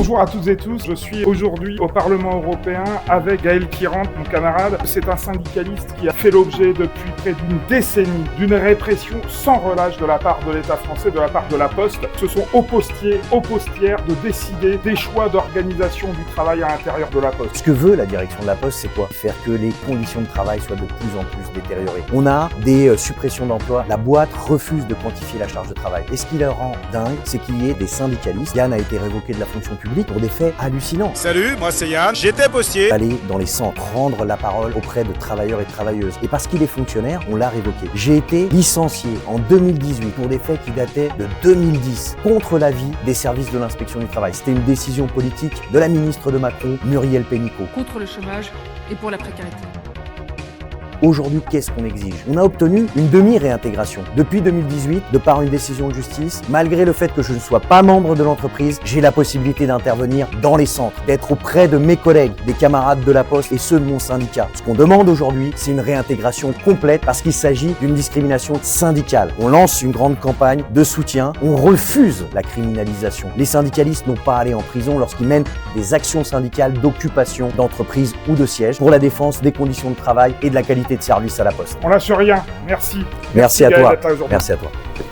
Bonjour à toutes et tous, je suis aujourd'hui au Parlement européen avec Gaël Kirant, mon camarade. C'est un syndicaliste qui a fait l'objet depuis près d'une décennie d'une répression sans relâche de la part de l'État français, de la part de la Poste. Ce sont aux postiers, aux postières de décider des choix d'organisation du travail à l'intérieur de la Poste. Ce que veut la direction de la Poste, c'est quoi? Faire que les conditions de travail soient de plus en plus détériorées. On a des suppressions d'emplois. La boîte refuse de quantifier la charge de travail. Et ce qui leur rend dingue, c'est qu'il y ait des syndicalistes. Yann a été révoqué de la fonction publique pour des faits hallucinants. Salut, moi c'est Yann, j'étais postier. Aller dans les centres, rendre la parole auprès de travailleurs et travailleuses. Et parce qu'il est fonctionnaire, on l'a révoqué. J'ai été licencié en 2018 pour des faits qui dataient de 2010, contre l'avis des services de l'inspection du travail. C'était une décision politique de la ministre de Macron, Muriel Pénicaud. Contre le chômage et pour la précarité. Aujourd'hui, qu'est-ce qu'on exige? On a obtenu une demi-réintégration. Depuis 2018, de par une décision de justice, malgré le fait que je ne sois pas membre de l'entreprise, j'ai la possibilité d'intervenir dans les centres, d'être auprès de mes collègues, des camarades de la Poste et ceux de mon syndicat. Ce qu'on demande aujourd'hui, c'est une réintégration complète parce qu'il s'agit d'une discrimination syndicale. On lance une grande campagne de soutien, on refuse la criminalisation. Les syndicalistes n'ont pas à aller en prison lorsqu'ils mènent des actions syndicales d'occupation d'entreprise ou de siège pour la défense des conditions de travail et de la qualité de service à la Poste. On lâche rien, merci. Merci à Gaël toi. d'être là aujourd'hui. Merci à toi.